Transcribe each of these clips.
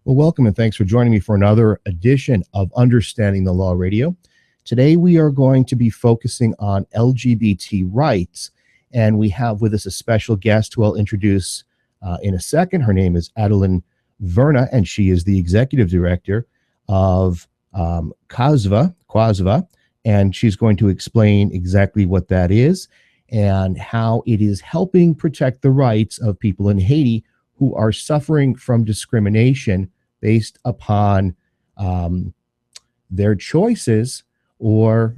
Well, welcome and thanks for joining me for another edition of Understanding the Law Radio. Today we are going to be focusing on LGBT rights, and we have with us a special guest who I'll introduce in a second. Her name is Edlyne Verna, and she is the executive director of CUASVAHH, and she's going to explain exactly what that is and how it is helping protect the rights of people in Haiti who are suffering from discrimination based upon their choices or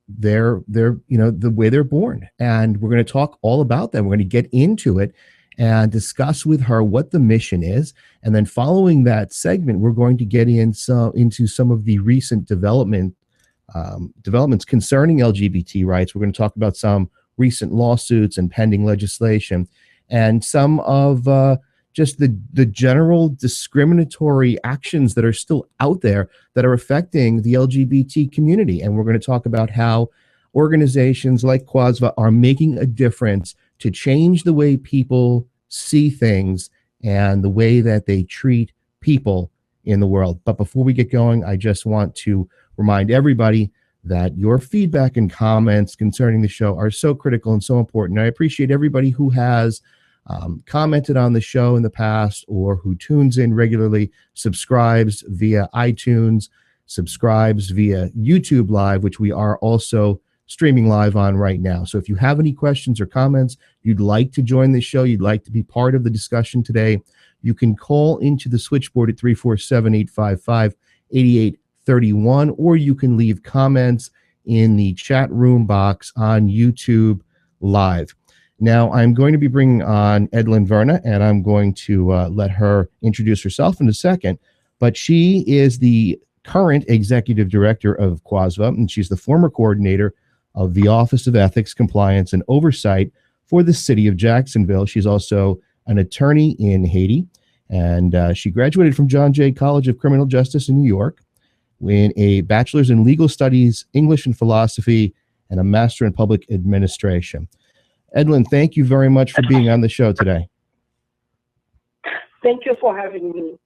their the way they're born. And we're going to talk all about that. We're going to get into it and discuss with her what the mission is. And then following that segment, we're going to get into some of the recent developments concerning LGBT rights. We're going to talk about some recent lawsuits and pending legislation and some of just the general discriminatory actions that are still out there that are affecting the LGBT community. And we're going to talk about how organizations like CUASVAHH are making a difference to change the way people see things and the way that they treat people in the world. But before we get going, I just want to remind everybody that your feedback and comments concerning the show are so critical and so important. I appreciate everybody who has commented on the show in the past or who tunes in regularly, subscribes via iTunes, subscribes via YouTube Live, which we are also streaming live on right now. So if you have any questions or comments, you'd like to join the show, you'd like to be part of the discussion today, you can call into the switchboard at 347-855-8831, or you can leave comments in the chat room box on YouTube Live. Now, I'm going to be bringing on Edlyne Verna, and I'm going to let her introduce herself in a second. But she is the current executive director of CUASVAHH, and she's the former coordinator of the Office of Ethics, Compliance, and Oversight for the city of Jacksonville. She's also an attorney in Haiti, and she graduated from John Jay College of Criminal Justice in New York with a bachelor's in legal studies, English and philosophy, and a master in public administration. Edlyne, thank you very much for being on the show today. Thank you for having me.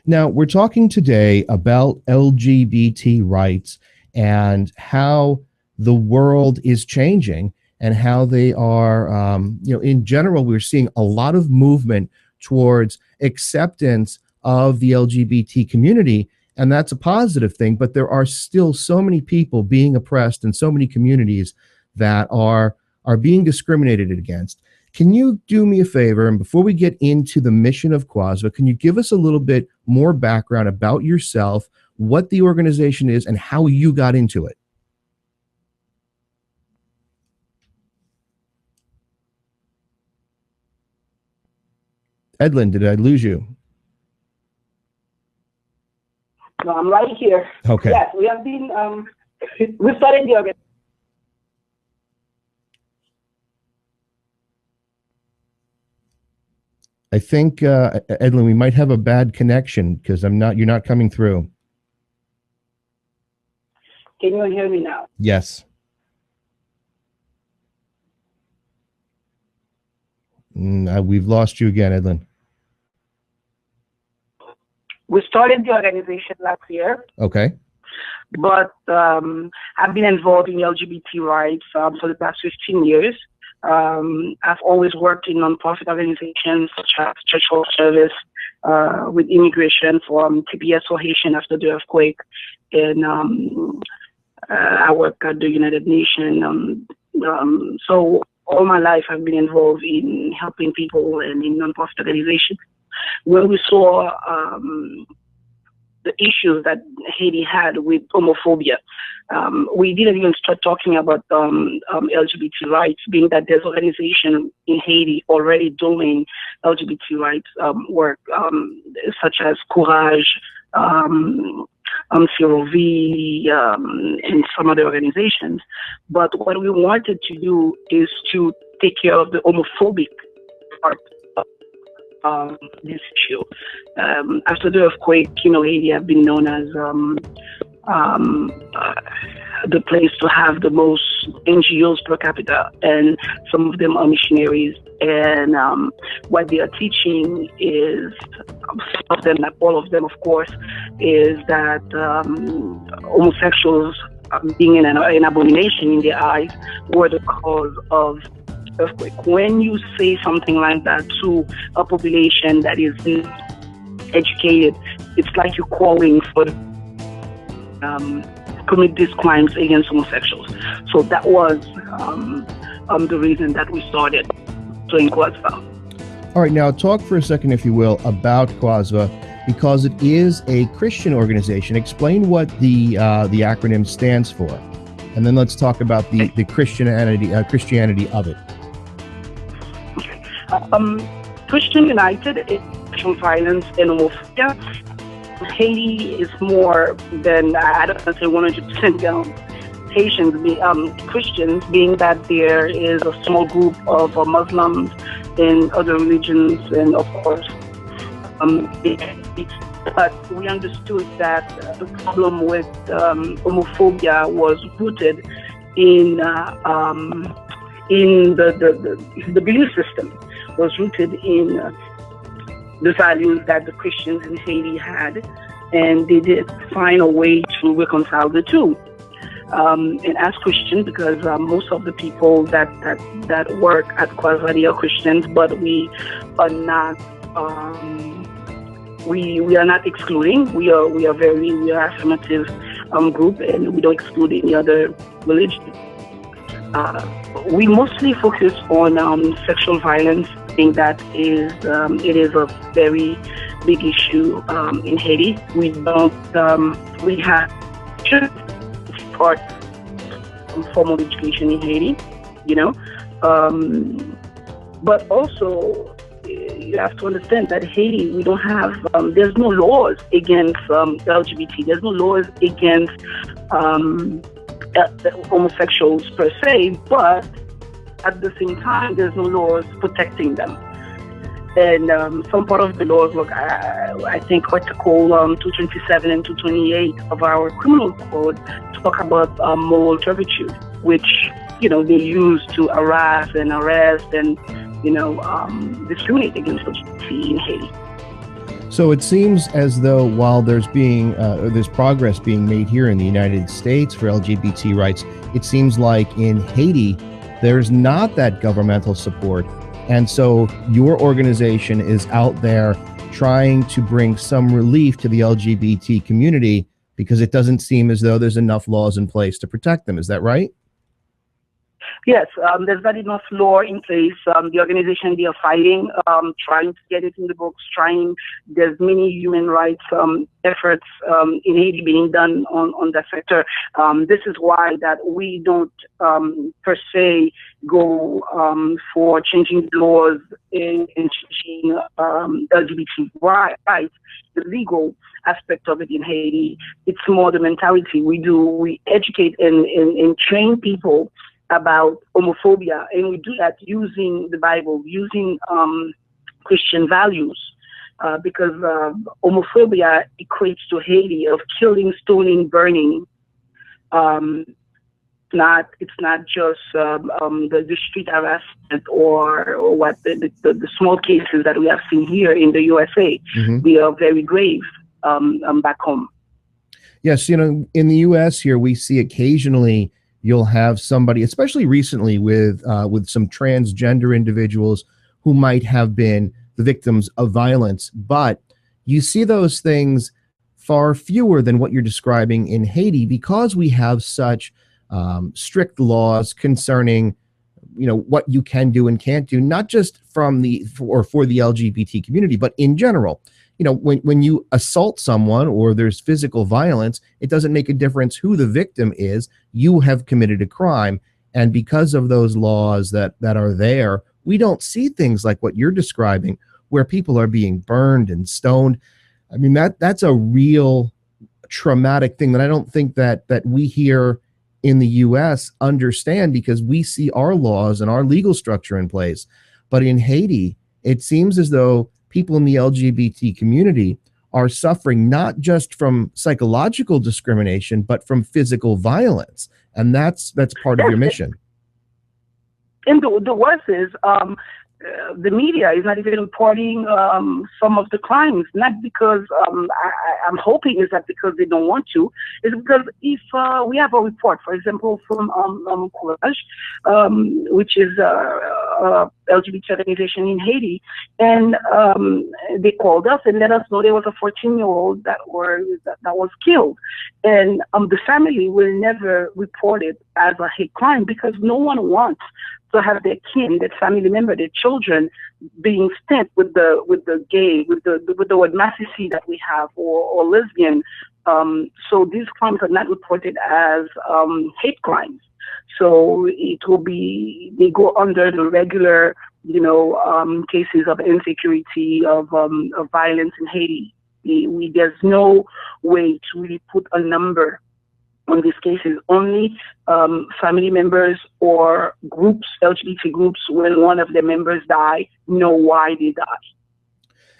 Now, we're talking today about LGBT rights and how the world is changing and how they are, in general, we're seeing a lot of movement towards acceptance of the LGBT community, and that's a positive thing, but there are still so many people being oppressed and so many communities that are being discriminated against. Can you do me a favor, and before we get into the mission of CUASVAHH, can you give us a little bit more background about yourself, what the organization is, and how you got into it? Edlyne, did I lose you? No, I'm right here. Okay. Yes, we have been, we started the organization. I think, Edlyne, we might have a bad connection because you're not coming through. Can you hear me now? Yes. We've lost you again, Edlyne. We started the organization last year. Okay. But I've been involved in LGBT rights for the past 15 years. I've always worked in nonprofit organizations such as Church for Service, with immigration from TPS for Haitian after the earthquake, and I work at the United Nations. So all my life I've been involved in helping people and in nonprofit organizations. When we saw the issues that Haiti had with homophobia, we didn't even start talking about LGBT rights, being that there's organizations in Haiti already doing LGBT rights work, such as CUASVAHH, CUASVAHH, and some other organizations. But what we wanted to do is to take care of the homophobic part of this issue. After the earthquake, Haiti have been known as the place to have the most NGOs per capita, and some of them are missionaries. And what they are teaching is, some of them, not all of them, of course, is that homosexuals being an abomination in their eyes were the cause of earthquake. When you say something like that to a population that is educated, it's like you're calling for commit these crimes against homosexuals. So that was the reason that we started doing CUASVAHH. All right, now talk for a second, if you will, about CUASVAHH, because it is a Christian organization. Explain what the acronym stands for, and then let's talk about the Christianity of it. Christian United is Christian Violence and Homophobia. Haiti is more than, I don't want to say 100% Haitians, Christians, being that there is a small group of Muslims in other religions, and of course, but we understood that the problem with homophobia was rooted in the belief system, was rooted in the values that the Christians in Haiti had, and they did find a way to reconcile the two. And as Christians, because most of the people that work at CUASVAHH are Christians, but we are not we are not excluding. We are affirmative group, and we don't exclude any other religion. We mostly focus on sexual violence. I think that is it is a very big issue in Haiti. We don't we have part formal education in Haiti, but also you have to understand that Haiti, we don't have there's no laws against LGBT. There's no laws against homosexuals per se, but at the same time, there's no laws protecting them. And some part of the laws, look, I think Article 227 and 228 of our criminal code talk about moral turpitude, which, they use to harass and arrest and, discriminate against LGBT in Haiti. So it seems as though while there's progress being made here in the United States for LGBT rights, it seems like in Haiti, there's not that governmental support. And so your organization is out there trying to bring some relief to the LGBT community because it doesn't seem as though there's enough laws in place to protect them. Is that right? Yes, there's not enough law in place. The organization, they are fighting, trying to get it in the books, there's many human rights efforts in Haiti being done on that sector. This is why that we don't per se go for changing laws and changing LGBT rights, the legal aspect of it in Haiti. It's more the mentality. We educate and train people about homophobia, and we do that using the Bible, using Christian values, because homophobia equates to Haiti of killing, stoning, burning. It's not just the street harassment or what the small cases that we have seen here in the USA. Mm-hmm. We are very grave back home. Yes, in the US here, we see occasionally you'll have somebody, especially recently with some transgender individuals who might have been the victims of violence, but you see those things far fewer than what you're describing in Haiti because we have such strict laws concerning, what you can do and can't do, not just for the LGBT community, but in general. When you assault someone or there's physical violence, it doesn't make a difference who the victim is. You have committed a crime. And because of those laws that are there, we don't see things like what you're describing, where people are being burned and stoned. I mean, that's a real traumatic thing that I don't think that we here in the US understand, because we see our laws and our legal structure in place. But in Haiti, it seems as though people in the LGBT community are suffering not just from psychological discrimination, but from physical violence. And that's part of your mission. And the worst is the media is not even reporting some of the crimes, not because I'm hoping is that because they don't want to. It's because if we have a report, for example, from CUASVAHH, which is LGBT organization in Haiti, and they called us and let us know there was a 14-year-old that was killed, and the family will never report it as a hate crime because no one wants to have their kin, their family member, their children being stamped with the gay, with the word narcissist that we have, or lesbian. So these crimes are not reported as hate crimes. So it will be, they go under the regular, cases of insecurity, of violence in Haiti. There's no way to really put a number on these cases. Only family members or groups, LGBT groups, when one of their members die, know why they died.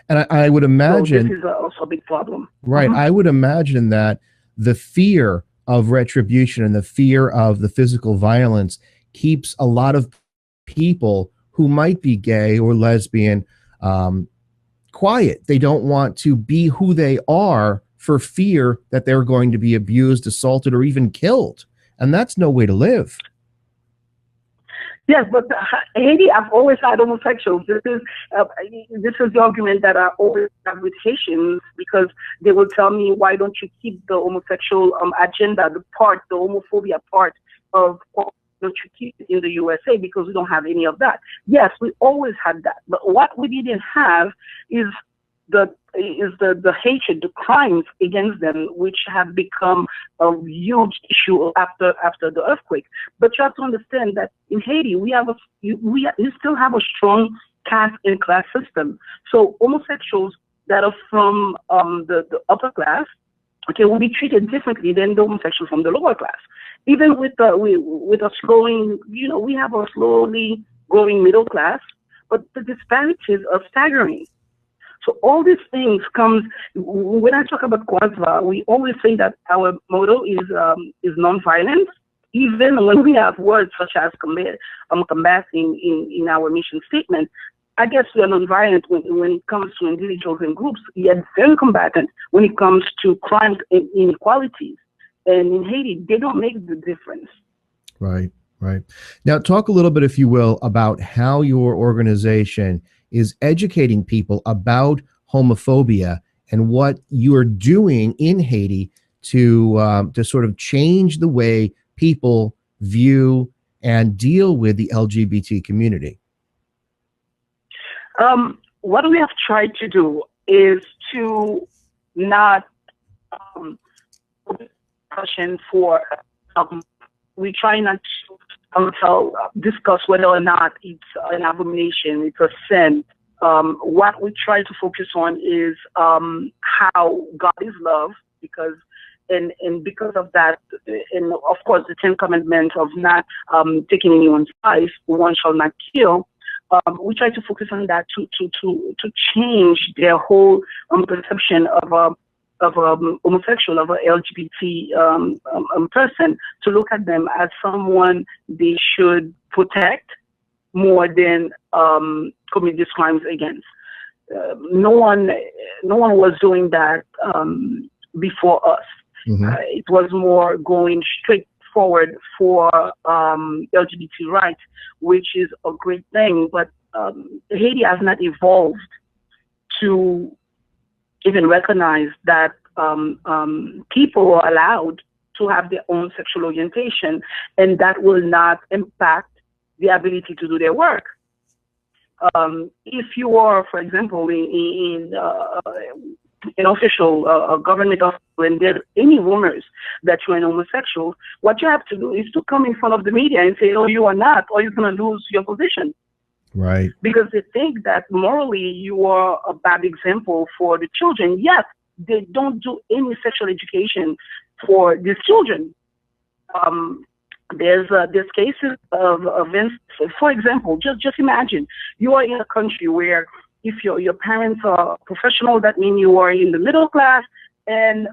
And I would imagine, so this is also a big problem. Right. I would imagine that the fear of retribution and the fear of the physical violence keeps a lot of people who might be gay or lesbian quiet. They don't want to be who they are for fear that they're going to be abused, assaulted, or even killed. And that's no way to live. Yes, but Haiti, I've always had homosexuals. This is the argument that I always have with Haitians, because they will tell me, why don't you keep the homosexual agenda, the homophobia part of, don't you keep it in the USA, because we don't have any of that. Yes, we always had that. But what we didn't have is the hatred, the crimes against them, which have become a huge issue after the earthquake. But you have to understand that in Haiti, we still have a strong caste and class system. So homosexuals that are from the upper class, will be treated differently than the homosexuals from the lower class. Even with a slowing, we have a slowly growing middle class, but the disparities are staggering. So all these things comes, when I talk about CUASVAHH, we always say that our motto is nonviolence, even when we have words such as combating in our mission statement. I guess we are nonviolent when it comes to individuals and groups, yet very combatant when it comes to crimes and inequalities. And in Haiti, they don't make the difference. Right. Now, talk a little bit, if you will, about how your organization is educating people about homophobia and what you're doing in Haiti to sort of change the way people view and deal with the LGBT community. What we have tried to do is to not for we try not to discuss whether or not it's an abomination, it's a sin. What we try to focus on is how God is love, because of that, and of course the 10 Commandments of not taking anyone's life, one shall not kill. We try to focus on that to change their whole perception of a homosexual, of a LGBT person, to look at them as someone they should protect more than commit these crimes against. No one was doing that before us. Mm-hmm. It was more going straight forward for LGBT rights, which is a great thing. But Haiti has not evolved to even recognize that people are allowed to have their own sexual orientation, and that will not impact the ability to do their work. If you are, for example, in an official, a government official, and there are any rumors that you're an homosexual, what you have to do is to come in front of the media and say, oh, you are not, or you're going to lose your position. Right. Because they think that morally you are a bad example for the children. Yes, they don't do any sexual education for these children. There's cases of events. For example, just imagine you are in a country where if your parents are professional, that means you are in the middle class, and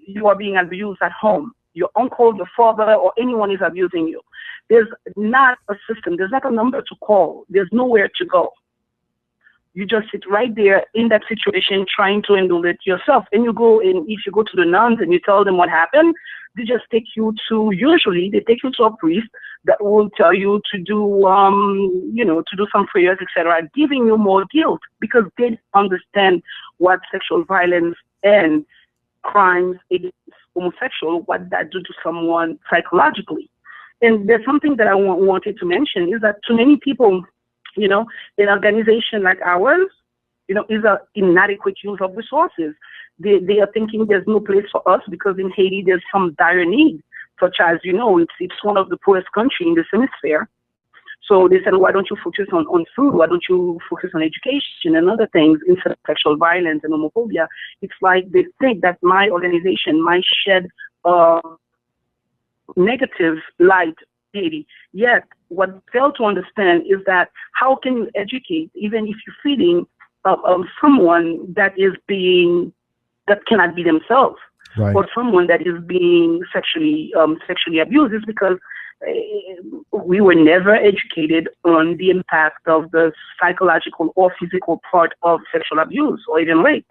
you are being abused at home. Your uncle, your father, or anyone is abusing you. There's not a system. There's not a number to call. There's nowhere to go. You just sit right there in that situation trying to handle it yourself. And you go, and if you go to the nuns and you tell them what happened, they just take you to, usually they take you to a priest that will tell you to do, to do some prayers, etc., giving you more guilt because they understand what sexual violence and crimes against homosexual, what that do to someone psychologically. And there's something that I wanted to mention is that too many people, an organization like ours, is an inadequate use of resources. They are thinking there's no place for us because in Haiti there's some dire need, such as, it's one of the poorest countries in this hemisphere. So they said, why don't you focus on food? Why don't you focus on education and other things instead of sexual violence and homophobia? It's like they think that my organization might shed negative light Haiti. Yet, what they fail to understand is that how can you educate, even if you're feeding someone that cannot be themselves, right, or someone that is being sexually abused, is because we were never educated on the impact of the psychological or physical part of sexual abuse or even rape.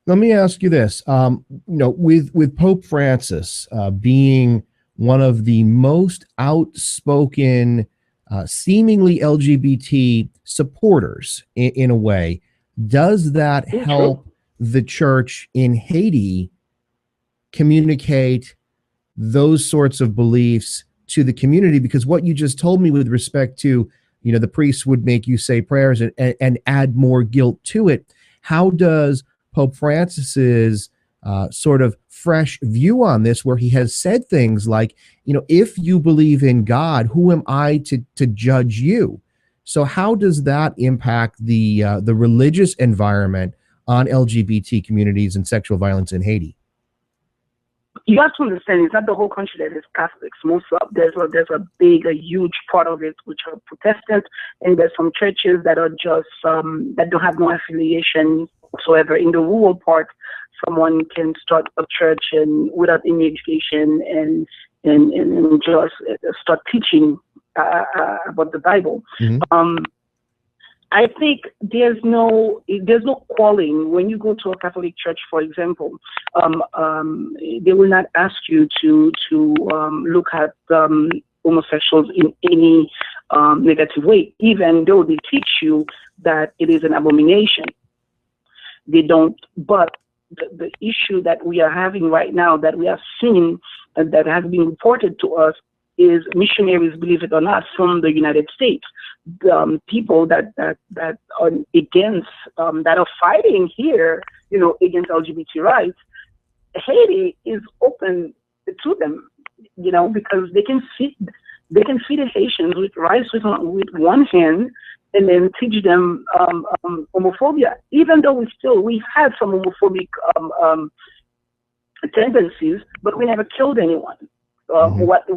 Let me ask you this: with Pope Francis being one of the most outspoken, seemingly LGBT supporters in a way, does that help the church in Haiti communicate those sorts of beliefs to the community? Because what you just told me with respect to, the priests would make you say prayers and add more guilt to it. How does Pope Francis's sort of fresh view on this, where he has said things like, if you believe in God, who am I to judge you? So how does that impact the religious environment on LGBT communities and sexual violence in Haiti? You have to understand, it's not the whole country that is Catholics. There's a huge part of it which are Protestant, and there's some churches that are just that don't have no affiliation whatsoever. In the rural part, someone can start a church and without any education and just start teaching about the Bible. Mm-hmm. I think there's no calling when you go to a Catholic church, for example. They will not ask you to look at homosexuals in any negative way, even though they teach you that it is an abomination. They don't. But the issue that we are having right now, that we have seen, that has been reported to us, is missionaries, believe it or not, from the United States. People that are against, that are fighting here, against LGBT rights. Haiti is open to them, because they can feed the Haitians with rice with one hand, and then teach them homophobia. Even though we had some homophobic tendencies, but we never killed anyone. What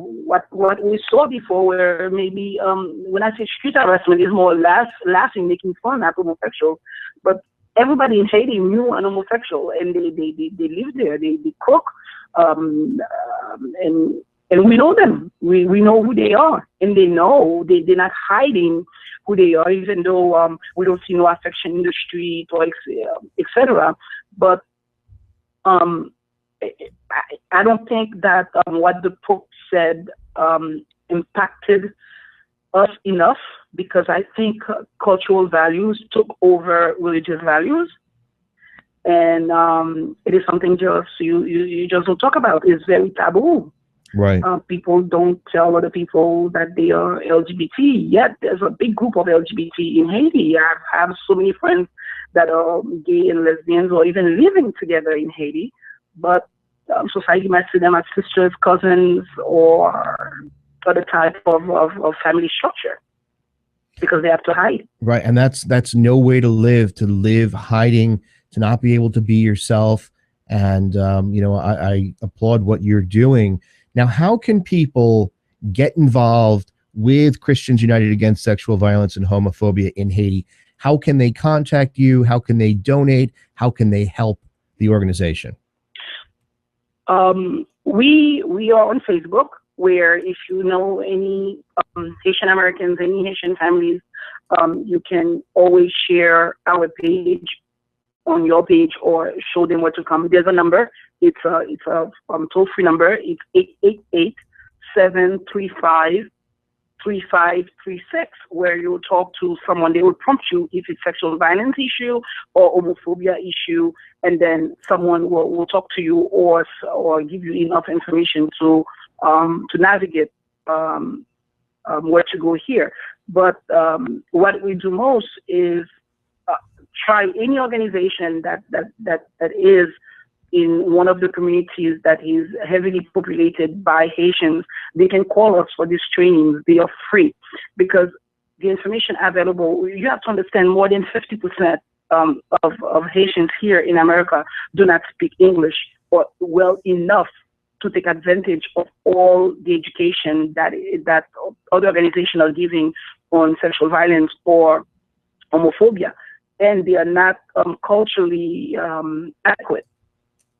we saw before were maybe, when I say street harassment, is more laughing, making fun at homosexuals. But everybody in Haiti knew an homosexual, and they live there, they cook, and we know them. We know who they are, and they know they're not hiding who they are, even though we don't see no affection in the street or etc. But I don't think that what the Pope said impacted us enough, because I think cultural values took over religious values, and it is something just you just don't talk about. It's very taboo. Right. People don't tell other people that they are LGBT. Yet there's a big group of LGBT in Haiti. I have so many friends that are gay and lesbians, or even living together in Haiti. But society might see them as sisters, cousins, or other type of family structure, because they have to hide. Right, and that's no way to live hiding to not be able to be yourself. And, I applaud what you're doing. Now, how can people get involved with Christians United Against Sexual Violence and Homophobia in Haiti? How can they contact you? How can they donate? How can they help the organization? We are on Facebook, where if you know any Haitian Americans, any Haitian families, you can always share our page on your page or show them where to come. There's a number. It's a toll-free number. It's 888-735-3536, where you'll talk to someone. They will prompt you if it's sexual violence issue or homophobia issue, and then someone will talk to you or give you enough information to navigate where to go here. But what we do most is try any organization that is in one of the communities that is heavily populated by Haitians. They can call us for these trainings. They are free, because the information available, you have to understand, more than 50% of Haitians here in America do not speak English or well enough to take advantage of all the education that other organizations are giving on sexual violence or homophobia. And they are not culturally adequate,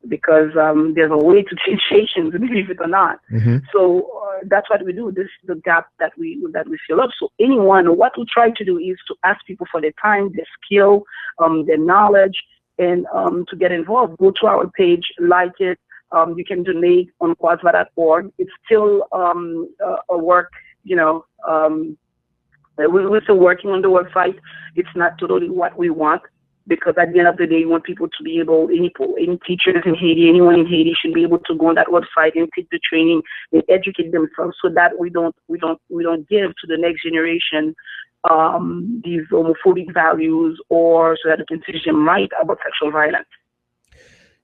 because there's a way to change Haitians, believe it or not. Mm-hmm. So that's what we do. This is the gap that we fill up. So what we try to do is to ask people for their time, their skill, their knowledge, and to get involved. Go to our page, like it. You can donate on CUASVAHH.org. It's still a work, we're still working on the website. It's not totally what we want, because at the end of the day, we want people to be able, any teachers in Haiti, anyone in Haiti should be able to go on that website and take the training and educate themselves, so that we don't give to the next generation these homophobic values, or so that we can teach them right about sexual violence.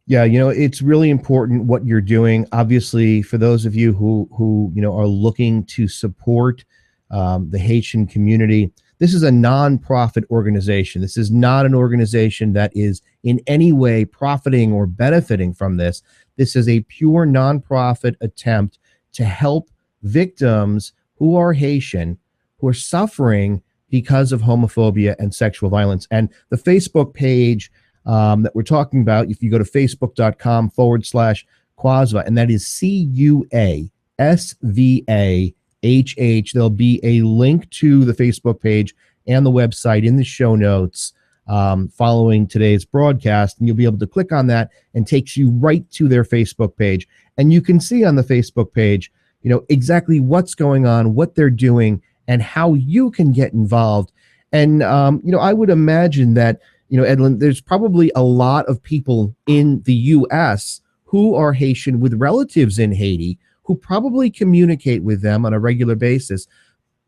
Yeah, it's really important what you're doing. Obviously, for those of you who are looking to support the Haitian community, this is a nonprofit organization. This is not an organization that is in any way profiting or benefiting from this. This is a pure nonprofit attempt to help victims who are Haitian, who are suffering because of homophobia and sexual violence. And the Facebook page that we're talking about, if you go to facebook.com/CUASVAHH, and that is CUASVAHH, there'll be a link to the Facebook page and the website in the show notes following today's broadcast, and you'll be able to click on that, and takes you right to their Facebook page. And you can see on the Facebook page, exactly what's going on, what they're doing, and how you can get involved. And, I would imagine that, Edlyne, there's probably a lot of people in the U.S. who are Haitian with relatives in Haiti who probably communicate with them on a regular basis,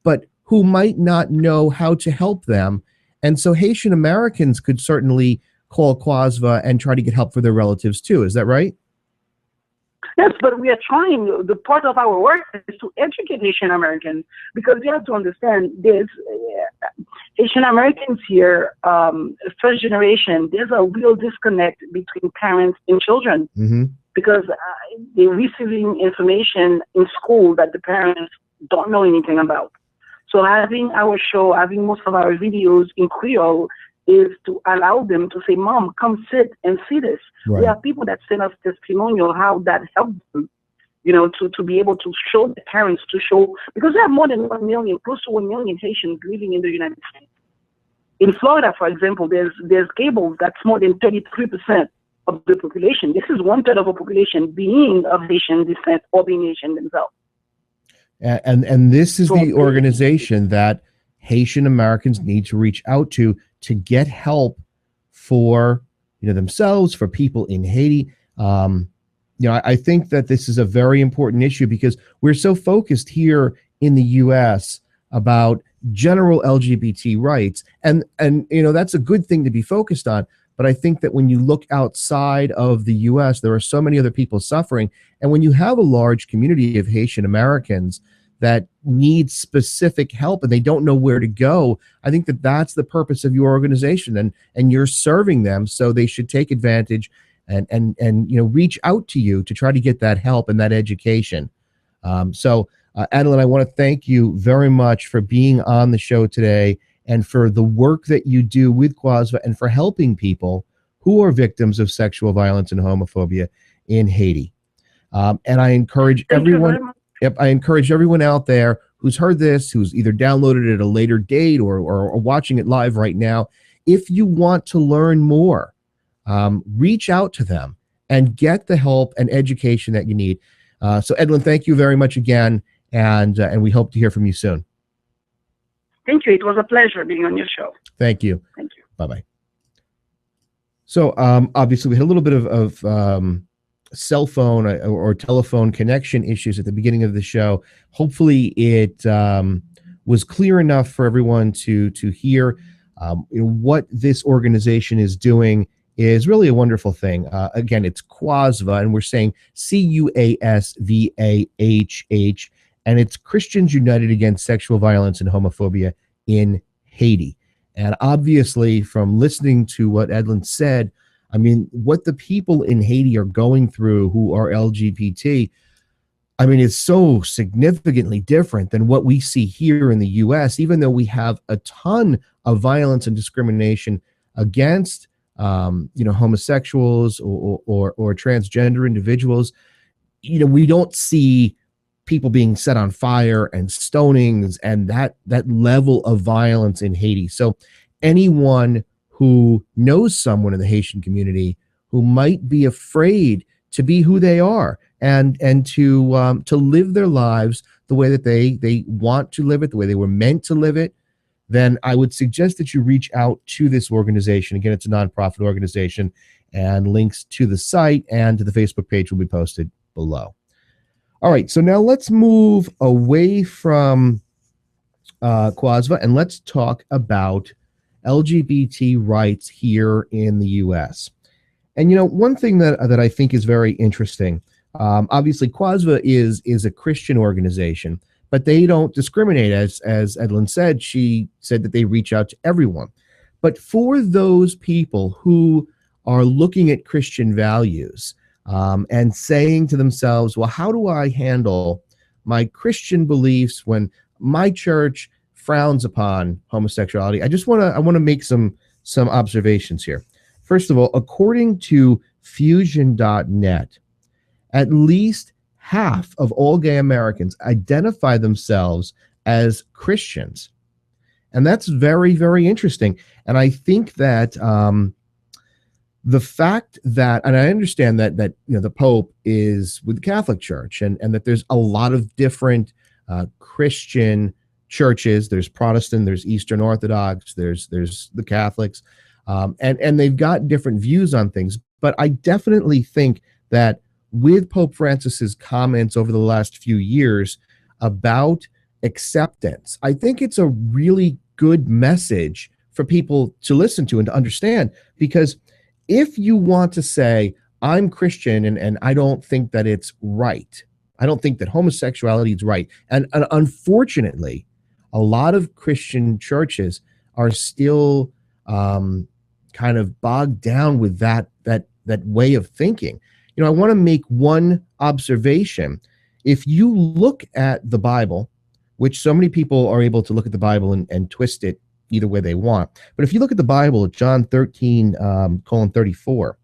but who might not know how to help them. And so Haitian Americans could certainly call CUASVAHH and try to get help for their relatives too. Is that right? Yes, but we are trying. The part of our work is to educate Haitian Americans, because you have to understand this. Haitian Americans here, first generation, there's a real disconnect between parents and children, mm-hmm. because they're receiving information in school that the parents don't know anything about. So having our show, having most of our videos in Creole, is to allow them to say, "Mom, come sit and see this." Right. We have people that send us testimonial how that helped them, to be able to show the parents, to show, because we have more than 1 million, close to 1 million Haitians living in the United States. In Florida, for example, there's cables that's more than 33% of the population. This is 1/3 of the population being of Haitian descent or being Haitian themselves. And this is the organization that Haitian Americans need to reach out to get help for themselves, for people in Haiti. I think that this is a very important issue, because we're so focused here in the U.S. about general LGBT rights, and that's a good thing to be focused on. But I think that when you look outside of the U.S., there are so many other people suffering, and when you have a large community of Haitian Americans, that need specific help and they don't know where to go. I think that that's the purpose of your organization, and you're serving them, so they should take advantage and reach out to you to try to get that help and that education. Edlyne, I want to thank you very much for being on the show today and for the work that you do with CUASVAHH and for helping people who are victims of sexual violence and homophobia in Haiti. And I encourage everyone. Yep, I encourage everyone out there who's heard this, who's either downloaded it at a later date or watching it live right now. If you want to learn more, reach out to them and get the help and education that you need. So Edlyne, thank you very much again, and we hope to hear from you soon. Thank you. It was a pleasure being on your show. Thank you. Thank you. Bye-bye. So obviously we had a little bit of cell phone or telephone connection issues at the beginning of the show. Hopefully it was clear enough for everyone to hear. What this organization is doing is really a wonderful thing. Again, it's CUASVAHH, and we're saying CUASVAHH, and it's Christians United Against Sexual Violence and Homophobia in Haiti. And obviously, from listening to what Edlyne said, I mean, what the people in Haiti are going through who are LGBT, I mean, it's so significantly different than what we see here in the U.S., even though we have a ton of violence and discrimination against, homosexuals or transgender individuals. We don't see people being set on fire and stonings and that level of violence in Haiti. So anyone who knows someone in the Haitian community who might be afraid to be who they are and to live their lives the way that they want to live it, the way they were meant to live it, then I would suggest that you reach out to this organization. Again, it's a nonprofit organization, and links to the site and to the Facebook page will be posted below. All right, so now let's move away from CUASVAHH and let's talk about LGBT rights here in the U.S. And one thing that I think is very interesting, obviously CUASVAHH is a Christian organization, but they don't discriminate. As Edlyne said, she said that they reach out to everyone. But for those people who are looking at Christian values and saying to themselves, well, how do I handle my Christian beliefs when my church frowns upon homosexuality? I want to make some observations here. First of all, according to fusion.net, at least half of all gay Americans identify themselves as Christians. And that's very, very interesting. And I think that the fact that, and I understand that the Pope is with the Catholic Church and that there's a lot of different Christian churches. There's Protestant, there's Eastern Orthodox, there's the Catholics, and they've got different views on things. But I definitely think that with Pope Francis's comments over the last few years about acceptance, I think it's a really good message for people to listen to and to understand. Because if you want to say, I'm Christian and I don't think that it's right, I don't think that homosexuality is right, and unfortunately, a lot of Christian churches are still kind of bogged down with that way of thinking. I want to make one observation. If you look at the Bible, which so many people are able to look at the Bible and twist it either way they want, but if you look at the Bible, John 13:34,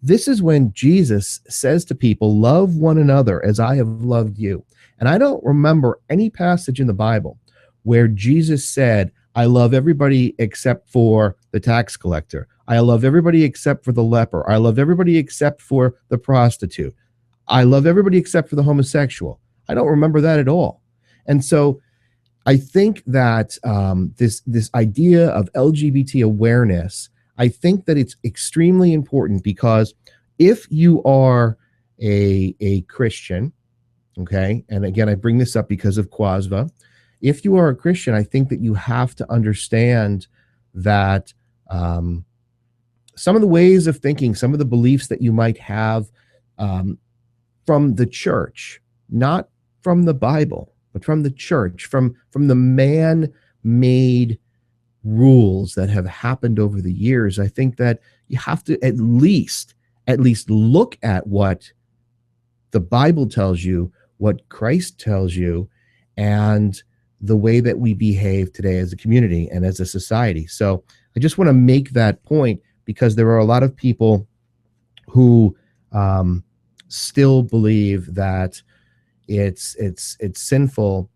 this is when Jesus says to people, love one another as I have loved you. And I don't remember any passage in the Bible where Jesus said, I love everybody except for the tax collector. I love everybody except for the leper. I love everybody except for the prostitute. I love everybody except for the homosexual. I don't remember that at all. And so I think that this idea of LGBT awareness, I think that it's extremely important, because if you are a Christian, okay, and again, I bring this up because of CUASVAHH, if you are a Christian, I think that you have to understand that some of the ways of thinking, some of the beliefs that you might have from the church, not from the Bible, but from the church, from the man-made rules that have happened over the years. I think that you have to at least look at what the Bible tells you, what Christ tells you, and the way that we behave today as a community and as a society. So I just want to make that point, because there are a lot of people who still believe that it's sinful,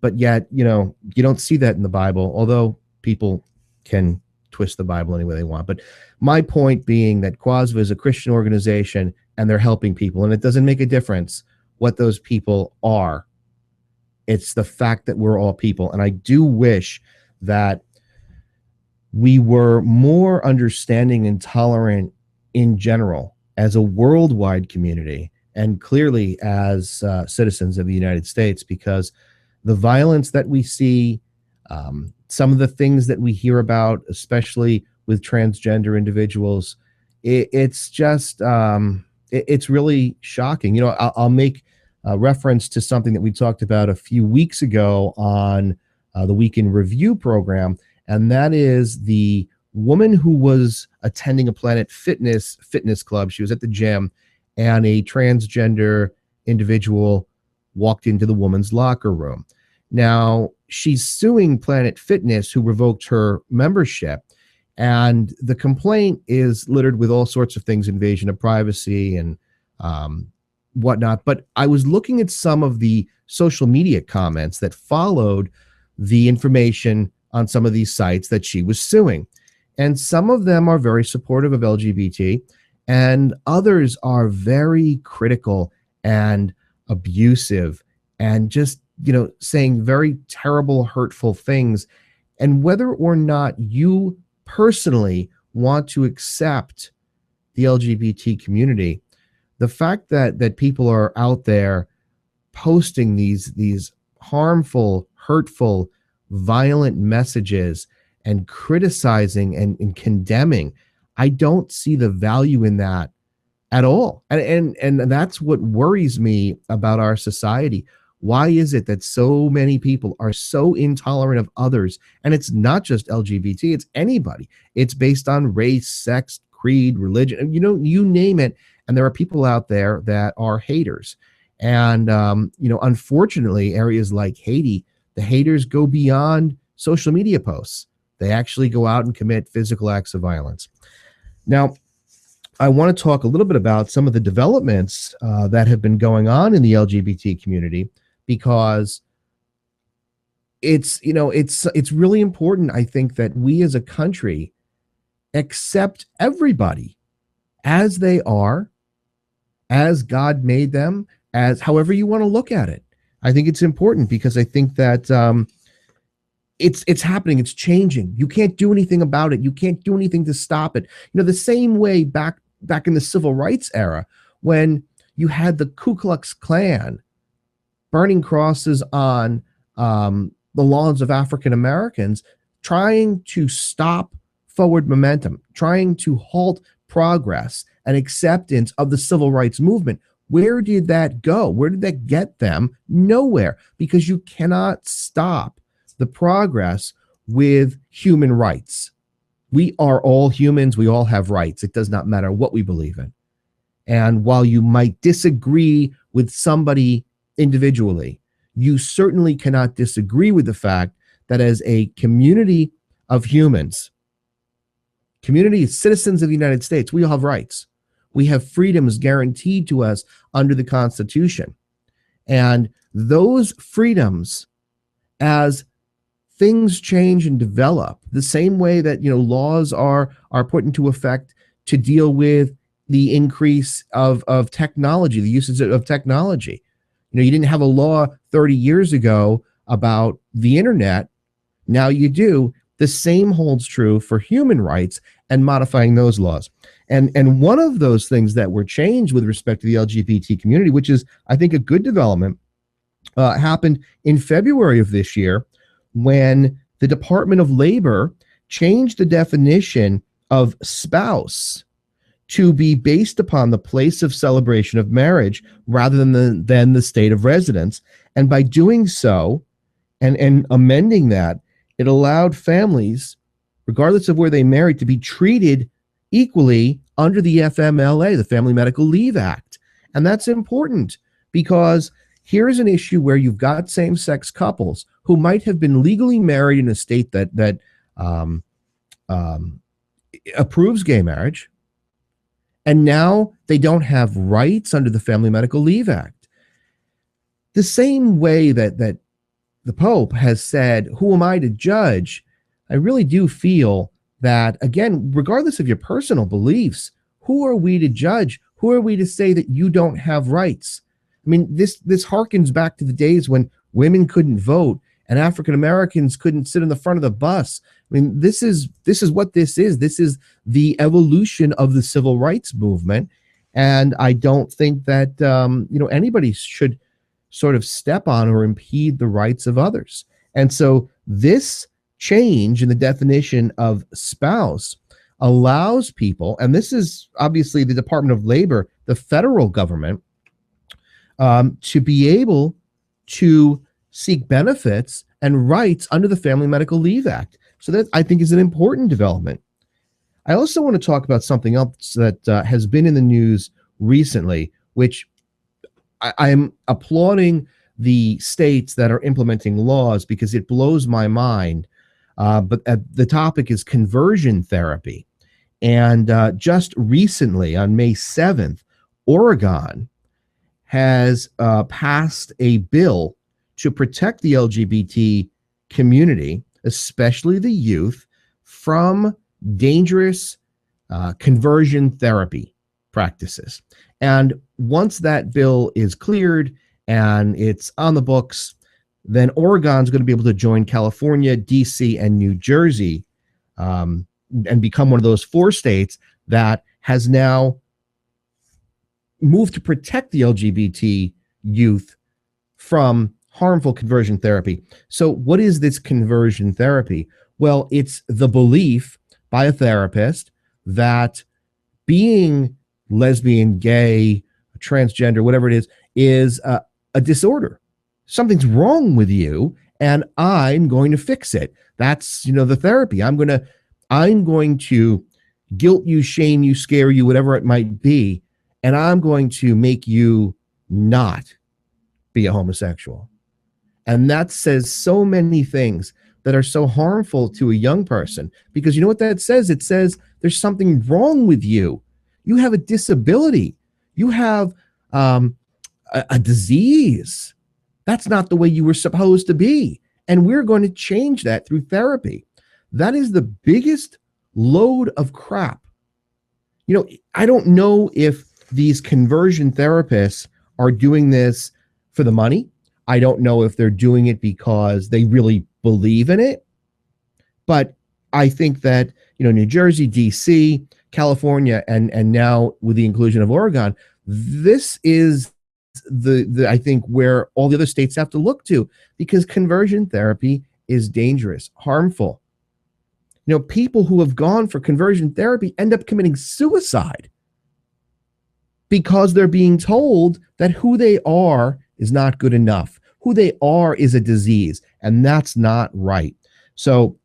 but yet, you don't see that in the Bible, although people can twist the Bible any way they want. But my point being that CUASVAHH is a Christian organization, and they're helping people, and it doesn't make a difference what those people are. It's the fact that we're all people. And I do wish that we were more understanding and tolerant in general as a worldwide community, and clearly as citizens of the United States, because the violence that we see, some of the things that we hear about, especially with transgender individuals, it's just, it's really shocking. I'll make reference to something that we talked about a few weeks ago on the Week in Review program, and that is the woman who was attending a Planet Fitness club. She was at the gym, and a transgender individual walked into the woman's locker room. Now, she's suing Planet Fitness, who revoked her membership, and the complaint is littered with all sorts of things, invasion of privacy and whatnot. But I was looking at some of the social media comments that followed the information on some of these sites that she was suing. And some of them are very supportive of LGBT, and others are very critical and abusive and just, saying very terrible, hurtful things. And whether or not you personally want to accept the LGBT community, the fact that people are out there posting these harmful, hurtful, violent messages and criticizing and condemning, I don't see the value in that at all. And that's what worries me about our society. Why is it that so many people are so intolerant of others? And it's not just LGBT, it's anybody. It's based on race, sex, creed, religion, you name it. And there are people out there that are haters. And, unfortunately, areas like Haiti, the haters go beyond social media posts. They actually go out and commit physical acts of violence. Now, I want to talk a little bit about some of the developments that have been going on in the LGBT community, because it's really important, I think, that we as a country accept everybody as they are, as God made them, as however you want to look at it. I think it's important, because I think that it's happening, it's changing. You can't do anything about it. You can't do anything to stop it. The same way back in the civil rights era, when you had the Ku Klux Klan burning crosses on the lawns of African Americans, trying to stop forward momentum, trying to halt progress and acceptance of the civil rights movement. Where did that go? Where did that get them? Nowhere, because you cannot stop the progress with human rights. We are all humans. We all have rights. It does not matter what we believe in. And while you might disagree with somebody individually, you certainly cannot disagree with the fact that as a community of humans, community of citizens of the United States, we all have rights. We have freedoms guaranteed to us under the Constitution. And those freedoms, as things change and develop, the same way that laws are put into effect to deal with the increase of technology, the uses of technology. You didn't have a law 30 years ago about the internet. Now you do. The same holds true for human rights and modifying those laws. And one of those things that were changed with respect to the LGBT community, which is, I think, a good development, happened in February of this year, when the Department of Labor changed the definition of spouse to be based upon the place of celebration of marriage rather than the state of residence. And by doing so and amending that, it allowed families, regardless of where they married, to be treated equally under the FMLA, the Family Medical Leave Act. And that's important because here is an issue where you've got same-sex couples who might have been legally married in a state that approves gay marriage, and now they don't have rights under the Family Medical Leave Act. The same way that the Pope has said, who am I to judge? I really do feel that, again, regardless of your personal beliefs, who are we to judge? Who are we to say that you don't have rights? I mean, this harkens back to the days when women couldn't vote and African Americans couldn't sit in the front of the bus. I mean, this is what this is. This is the evolution of the civil rights movement, and I don't think that anybody should sort of step on or impede the rights of others. And so this change in the definition of spouse allows people, and this is obviously the Department of Labor, the federal government, to be able to seek benefits and rights under the Family Medical Leave Act. So that, I think, is an important development. I also want to talk about something else that has been in the news recently, which I'm applauding the states that are implementing laws because it blows my mind. But the topic is conversion therapy. And just recently, on May 7th, Oregon has passed a bill to protect the LGBT community, especially the youth, from dangerous conversion therapy practices. And once that bill is cleared and it's on the books, then Oregon's going to be able to join California, DC, and New Jersey and become one of those 4 states that has now moved to protect the LGBT youth from harmful conversion therapy. So what is this conversion therapy? Well, it's the belief by a therapist that being lesbian, gay, transgender, whatever it is a disorder. Something's wrong with you, and I'm going to fix it. That's, the therapy. I'm going to guilt you, shame you, scare you, whatever it might be, and I'm going to make you not be a homosexual. And that says so many things that are so harmful to a young person, because you know what that says? It says there's something wrong with you. You have a disability. You have a disease. That's not the way you were supposed to be. And we're going to change that through therapy. That is the biggest load of crap. I don't know if these conversion therapists are doing this for the money. I don't know if they're doing it because they really believe in it. But I think that, New Jersey, DC, California, and now with the inclusion of Oregon, this is the I think where all the other states have to look to, because conversion therapy is dangerous, harmful. People who have gone for conversion therapy end up committing suicide because they're being told that who they are is not good enough. Who they are is a disease, and that's not right. So,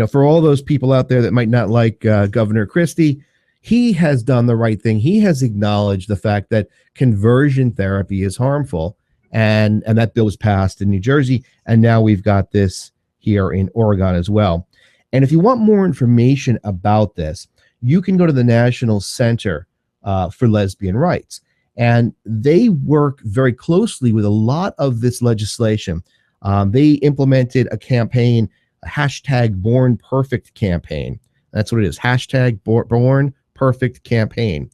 for all those people out there that might not like Governor Christie, he has done the right thing. He has acknowledged the fact that conversion therapy is harmful, and that bill was passed in New Jersey, and now we've got this here in Oregon as well. And if you want more information about this, you can go to the National Center for Lesbian Rights. And they work very closely with a lot of this legislation. They implemented a campaign, a #BornPerfect campaign. That's what it is, #BornPerfect campaign.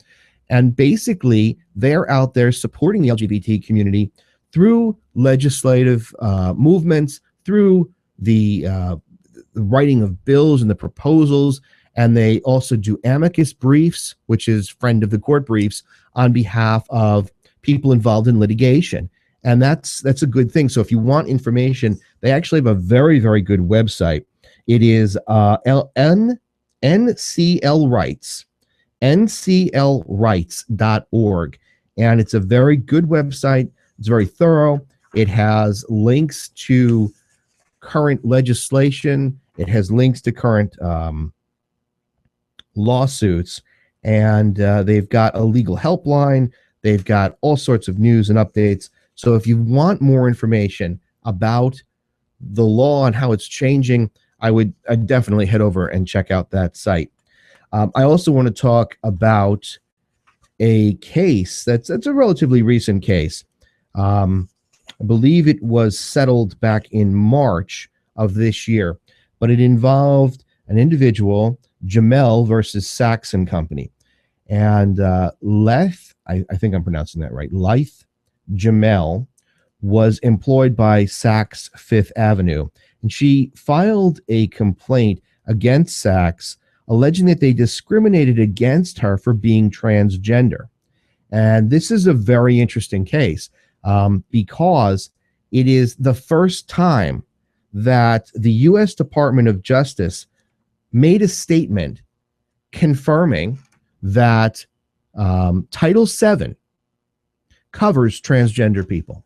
And basically, they're out there supporting the LGBT community through legislative movements, through the writing of bills and the proposals. And they also do amicus briefs, which is friend of the court briefs, on behalf of people involved in litigation. And that's a good thing. So if you want information, they actually have a very, very good website. It is NCL Rights, nclrights.org. And it's a very good website. It's very thorough. It has links to current legislation. It has links to current lawsuits. And they've got a legal helpline. They've got all sorts of news and updates. So if you want more information about the law and how it's changing, I'd definitely head over and check out that site. I also want to talk about a case that's a relatively recent case. I believe it was settled back in March of this year, but it involved an individual, Jamel versus Sachs and Company. And Leth, I think I'm pronouncing that right, Leth Jamel was employed by Saks Fifth Avenue, and she filed a complaint against Saks, alleging that they discriminated against her for being transgender. And this is a very interesting case because it is the first time that the U.S. Department of Justice made a statement confirming that Title VII covers transgender people.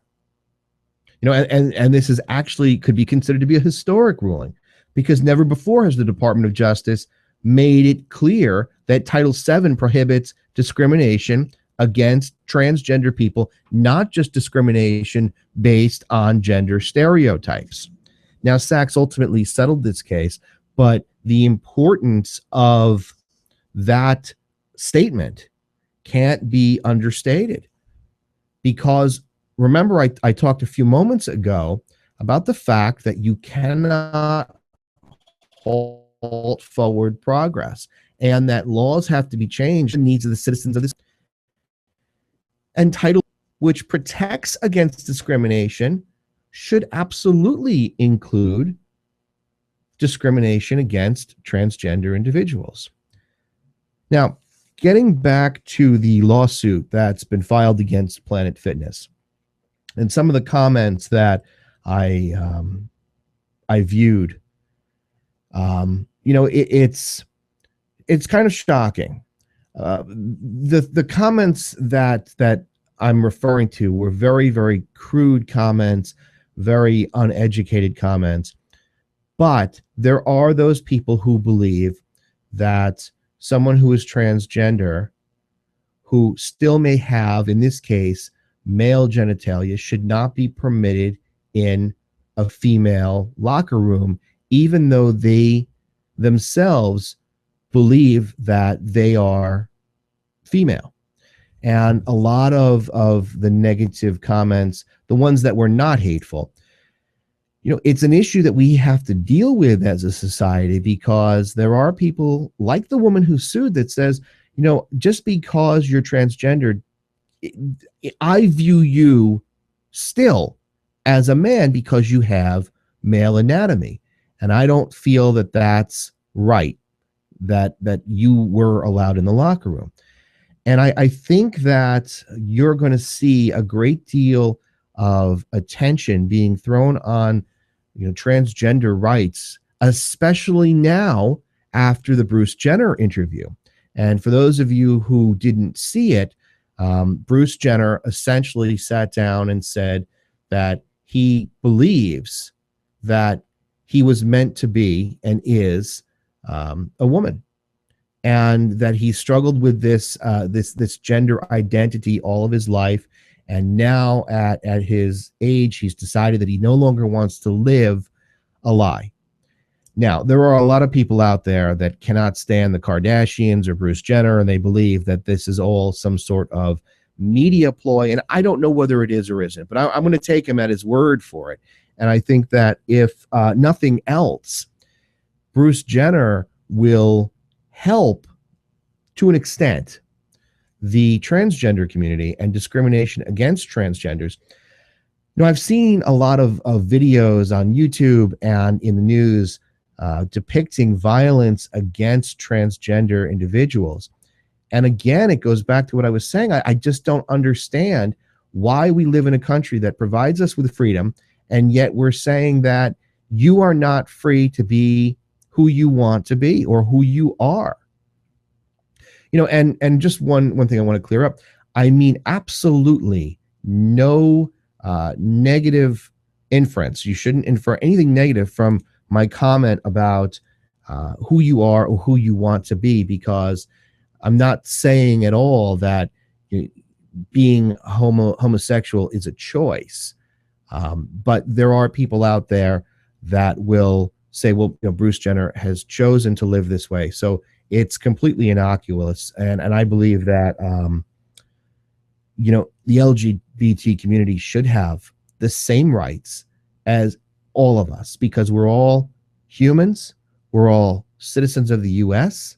You know, and this is actually could be considered to be a historic ruling, because never before has the Department of Justice made it clear that Title VII prohibits discrimination against transgender people, not just discrimination based on gender stereotypes. Now, Sachs ultimately settled this case, but the importance of that statement can't be understated, because remember, I talked a few moments ago about the fact that you cannot halt forward progress and that laws have to be changed in the needs of the citizens of this. And Title, which protects against discrimination, should absolutely include discrimination against transgender individuals. Now, getting back to the lawsuit that's been filed against Planet Fitness, and some of the comments that I viewed, you know, it's kind of shocking. The comments that I'm referring to were very, very crude comments, very uneducated comments. But there are those people who believe that someone who is transgender, who still may have, in this case, male genitalia, should not be permitted in a female locker room, even though they themselves believe that they are female. And a lot of the negative comments, the ones that were not hateful, you know, it's an issue that we have to deal with as a society, because there are people like the woman who sued that says, you know, just because you're transgendered, I view you still as a man because you have male anatomy. And I don't feel that that's right, that you were allowed in the locker room. And I think that you're going to see a great deal of attention being thrown on, you know, transgender rights, especially now after the Bruce Jenner interview. And for those of you who didn't see it, Bruce Jenner essentially sat down and said that he believes that he was meant to be and is a woman, and that he struggled with this gender identity all of his life. And now at his age, he's decided that he no longer wants to live a lie. Now, there are a lot of people out there that cannot stand the Kardashians or Bruce Jenner, and they believe that this is all some sort of media ploy. And I don't know whether it is or isn't, but I'm going to take him at his word for it. And I think that if nothing else, Bruce Jenner will help to an extent the transgender community and discrimination against transgenders. You know, I've seen a lot of videos on YouTube and in the news depicting violence against transgender individuals. And again, it goes back to what I was saying. I just don't understand why we live in a country that provides us with freedom, and yet we're saying that you are not free to be who you want to be or who you are. And just one thing I want to clear up. I mean, absolutely no negative inference. You shouldn't infer anything negative from my comment about who you are or who you want to be, because I'm not saying at all that being homosexual is a choice. But there are people out there that will say, well, Bruce Jenner has chosen to live this way, so it's completely innocuous. And I believe that the LGBT community should have the same rights as all of us, because we're all humans, we're all citizens of the US.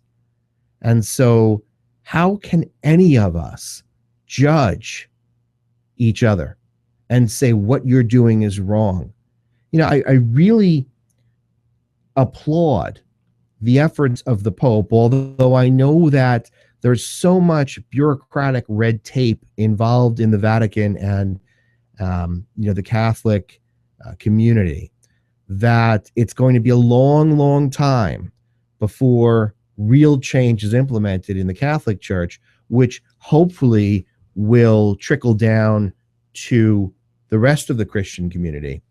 And so how can any of us judge each other and say what you're doing is wrong? I really applaud the efforts of the Pope, although I know that there's so much bureaucratic red tape involved in the Vatican and the Catholic community, that it's going to be a long, long time before real change is implemented in the Catholic Church, which hopefully will trickle down to the rest of the Christian community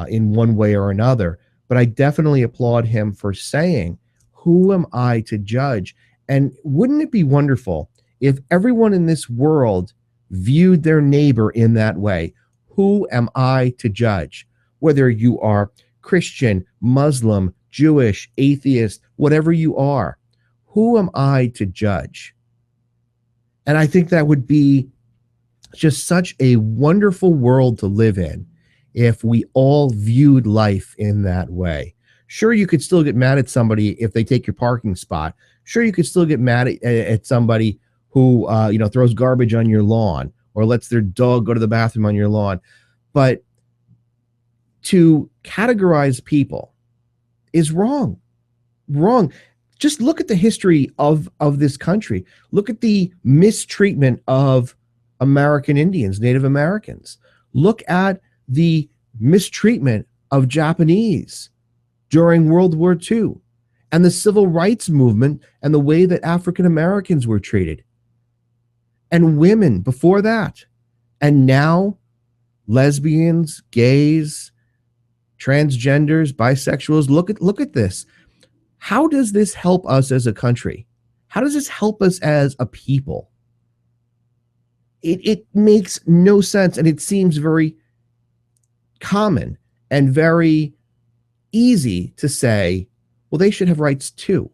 in one way or another. But I definitely applaud him for saying, who am I to judge? And wouldn't it be wonderful if everyone in this world viewed their neighbor in that way? Who am I to judge? Whether you are Christian, Muslim, Jewish, atheist, whatever you are, who am I to judge? And I think that would be just such a wonderful world to live in if we all viewed life in that way. Sure, you could still get mad at somebody if they take your parking spot. Sure, you could still get mad at somebody who throws garbage on your lawn or lets their dog go to the bathroom on your lawn. But to categorize people is wrong. Wrong. Just look at the history of this country. Look at the mistreatment of American Indians, Native Americans. Look at the mistreatment of Japanese during World War II and the civil rights movement and the way that African Americans were treated, and women before that. And now lesbians, gays, transgenders, bisexuals. Look at this. How does this help us as a country? How does this help us as a people? It makes no sense, and it seems very common and very easy to say, well, they should have rights too.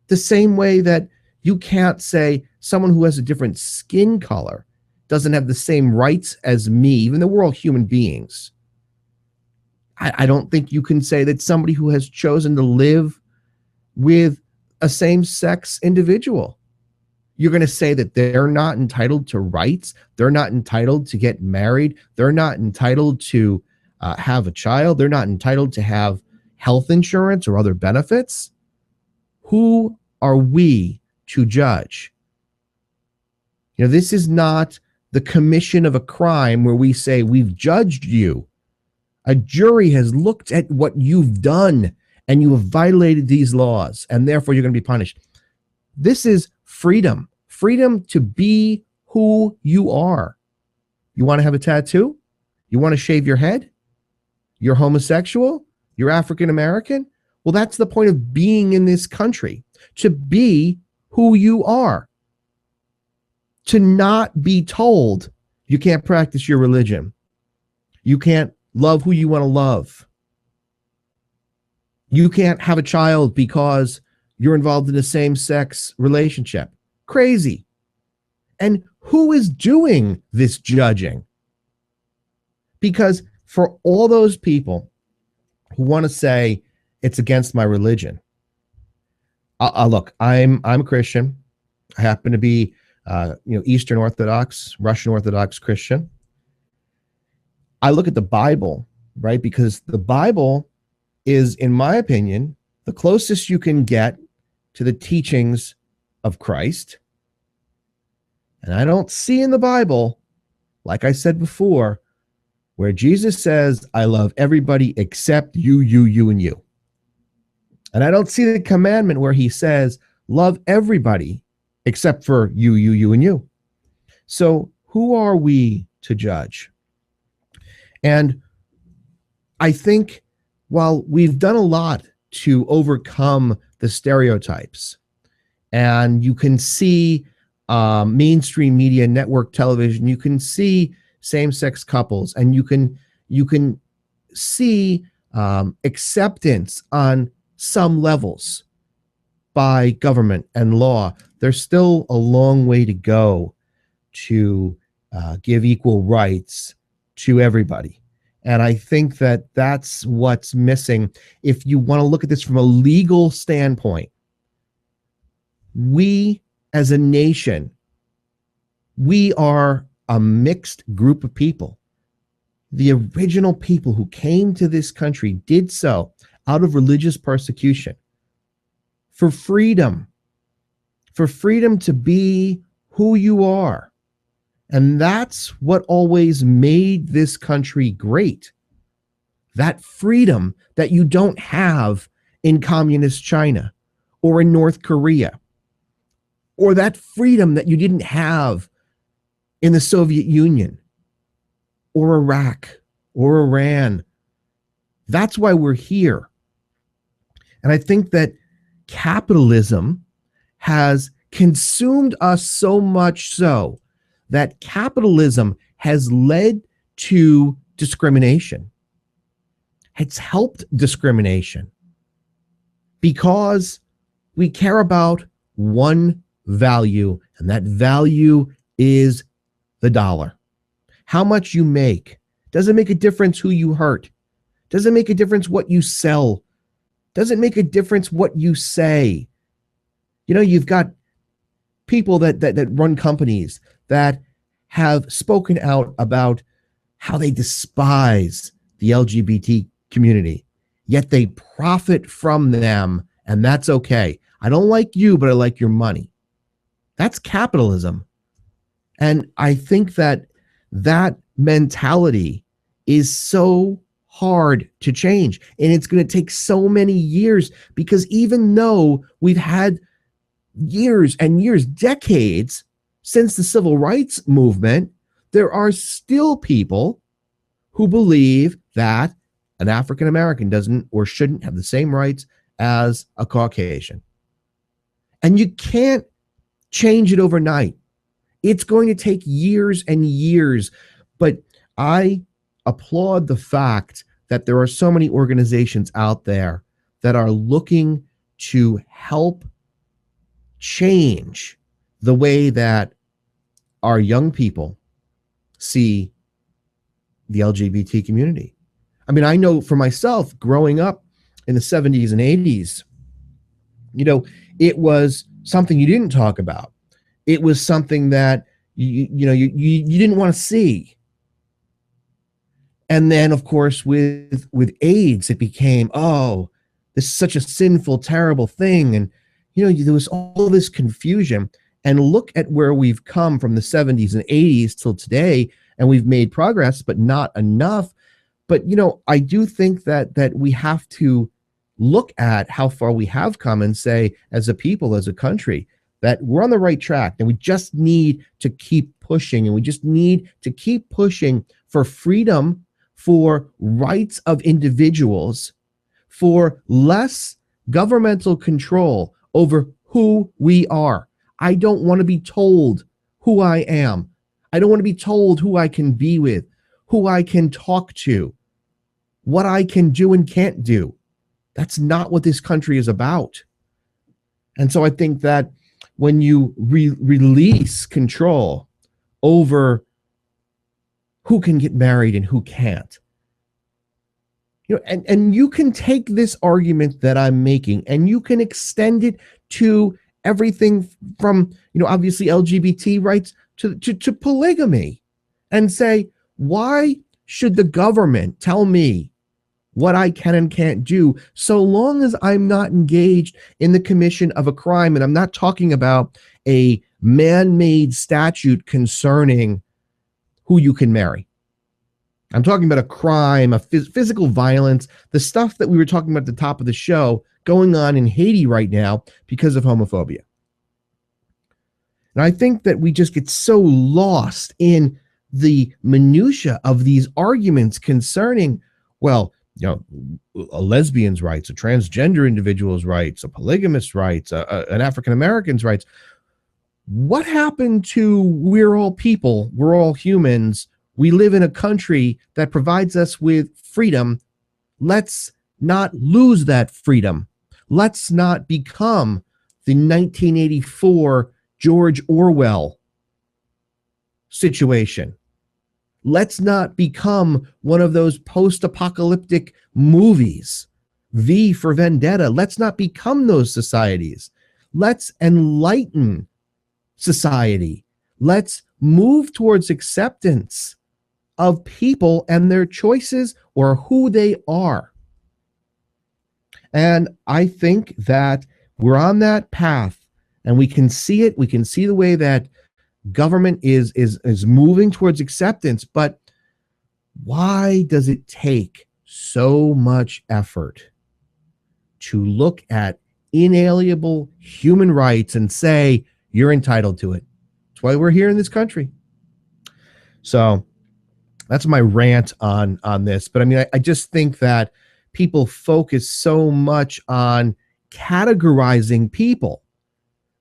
The same way that you can't say someone who has a different skin color doesn't have the same rights as me, even though we're all human beings. I don't think you can say that somebody who has chosen to live with a same-sex individual, you're going to say that they're not entitled to rights, they're not entitled to get married, they're not entitled to have a child, they're not entitled to have health insurance or other benefits. Who are we to judge? This is not the commission of a crime where we say we've judged you. A jury has looked at what you've done and you have violated these laws, and therefore you're going to be punished. This is freedom. Freedom to be who you are. You want to have a tattoo? You want to shave your head? You're homosexual? You're African American? Well, that's the point of being in this country, to be who you are. To not be told you can't practice your religion. You can't love who you want to love. You can't have a child because you're involved in a same-sex relationship. Crazy. And who is doing this judging? Because for all those people who want to say it's against my religion, look, I'm a Christian. I happen to be Eastern Orthodox, Russian Orthodox Christian. I look at the Bible, right? Because the Bible is, in my opinion, the closest you can get to the teachings of Christ. And I don't see in the Bible, like I said before, where Jesus says, I love everybody except you, and you. And I don't see the commandment where he says, love everybody except for you, and you. So who are we to judge? And I think while we've done a lot to overcome the stereotypes, and you can see mainstream media, network television, you can see same-sex couples, and you can see acceptance on some levels by government and law. There's still a long way to go to give equal rights to everybody. And I think that that's what's missing. If you want to look at this from a legal standpoint, we as a nation, we are a mixed group of people. The original people who came to this country did so out of religious persecution, for freedom to be who you are. And that's what always made this country great. That freedom that you don't have in communist China or in North Korea, or that freedom that you didn't have in the Soviet Union or Iraq or Iran. That's why we're here. And I think that capitalism has consumed us so much so that capitalism has led to discrimination. It's helped discrimination because we care about one value, and that value is the dollar. How much you make. Doesn't make a difference who you hurt. Doesn't make a difference what you sell. Doesn't make a difference what you say. You know, you've got people that run companies that have spoken out about how they despise the LGBT community, yet they profit from them, and that's okay. I don't like you, but I like your money. That's capitalism. And I think that that mentality is so hard to change, and it's going to take so many years, because even though we've had years and years, decades since the civil rights movement, there are still people who believe that an African American doesn't or shouldn't have the same rights as a Caucasian. And you can't change it overnight. It's going to take years and years. But I applaud the fact that there are so many organizations out there that are looking to help change the way that our young people see the LGBT community. I mean, I know for myself, growing up in the 70s and 80s, you know, it was something you didn't talk about. It was something that you didn't want to see. And then, of course, with AIDS, it became, oh, this is such a sinful, terrible thing. And, you know, there was all this confusion. And look at where we've come from the 70s and 80s till today. And we've made progress, but not enough. But, you know, I do think that we have to look at how far we have come and say, as a people, as a country, that we're on the right track, and we just need to keep pushing, and we just need to keep pushing for freedom, for rights of individuals, for less governmental control over who we are. I don't want to be told who I am. I don't want to be told who I can be with, who I can talk to, what I can do and can't do. That's not what this country is about. And so I think that when you release control over who can get married and who can't, you know, and you can take this argument that I'm making and you can extend it to everything from, you know, obviously LGBT rights to polygamy, and say, why should the government tell me what I can and can't do, so long as I'm not engaged in the commission of a crime? And I'm not talking about a man-made statute concerning who you can marry. I'm talking about a crime, a physical violence, the stuff that we were talking about at the top of the show going on in Haiti right now because of homophobia. And I think that we just get so lost in the minutia of these arguments concerning, well, a lesbian's rights, a transgender individual's rights, a polygamist's rights, an African American's rights. What happened to we're all people, we're all humans, we live in a country that provides us with freedom. Let's not lose that freedom. Let's not become the 1984 George Orwell situation. Let's not become one of those post-apocalyptic movies, V for Vendetta. Let's not become those societies. Let's enlighten society. Let's move towards acceptance of people and their choices or who they are. And I think that we're on that path, and we can see it. We can see the way that government is moving towards acceptance. But why does it take so much effort to look at inalienable human rights and say you're entitled to it? That's why we're here in this country. So that's my rant on this. But I mean, I just think that people focus so much on categorizing people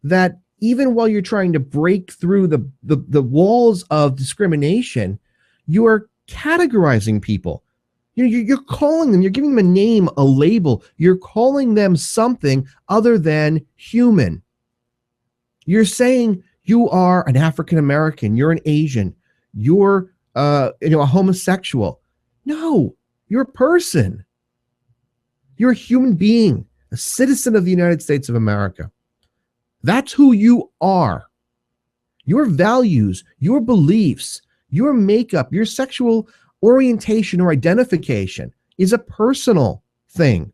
that even while you're trying to break through the walls of discrimination, you are categorizing people. You're calling them, you're giving them a name, a label. You're calling them something other than human. You're saying you are an African American, you're an Asian, you're a homosexual. No, you're a person. You're a human being, a citizen of the United States of America. That's who you are. Your values, your beliefs, your makeup, your sexual orientation or identification is a personal thing,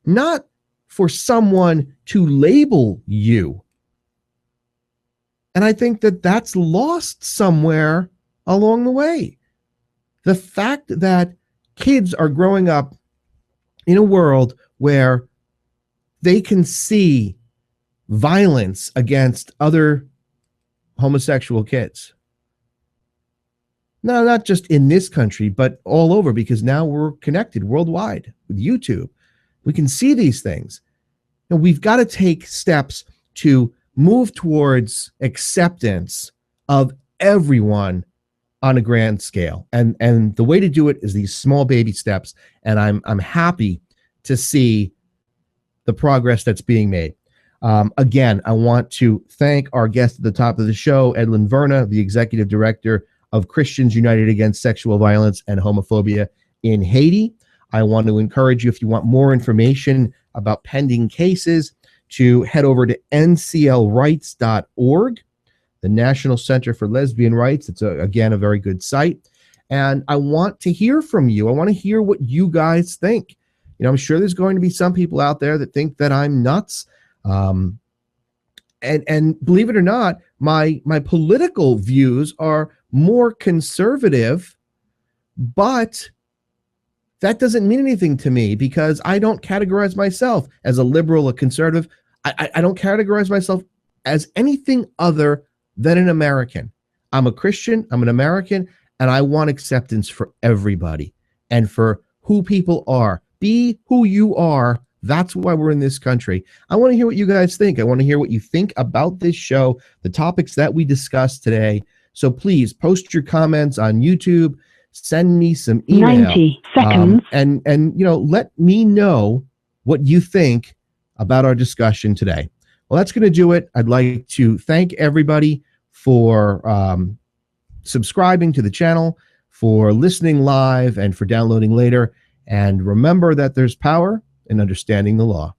not for someone to label you. And I think that that's lost somewhere along the way. The fact that kids are growing up in a world where they can see violence against other homosexual kids. No, not just in this country, but all over, because now we're connected worldwide with YouTube. We can see these things. And we've got to take steps to move towards acceptance of everyone on a grand scale. And the way to do it is these small baby steps. And I'm happy to see the progress that's being made. Again, I want to thank our guest at the top of the show, Edlyne Verna, the Executive Director of Christians United Against Sexual Violence and Homophobia in Haiti. I want to encourage you, if you want more information about pending cases, to head over to nclrights.org, the National Center for Lesbian Rights. It's, again, a very good site. And I want to hear from you. I want to hear what you guys think. I'm sure there's going to be some people out there that think that I'm nuts. And believe it or not, my political views are more conservative, but that doesn't mean anything to me because I don't categorize myself as a liberal, a conservative. I don't categorize myself as anything other than an American. I'm a Christian, I'm an American, and I want acceptance for everybody and for who people are. Be who you are. That's why we're in this country. I want to hear what you guys think. I want to hear what you think about this show, the topics that we discussed today. So please post your comments on YouTube, send me some email. 90 seconds. And let me know what you think about our discussion today. Well, that's going to do it. I'd like to thank everybody for subscribing to the channel, for listening live, and for downloading later. And remember that there's power in understanding the law.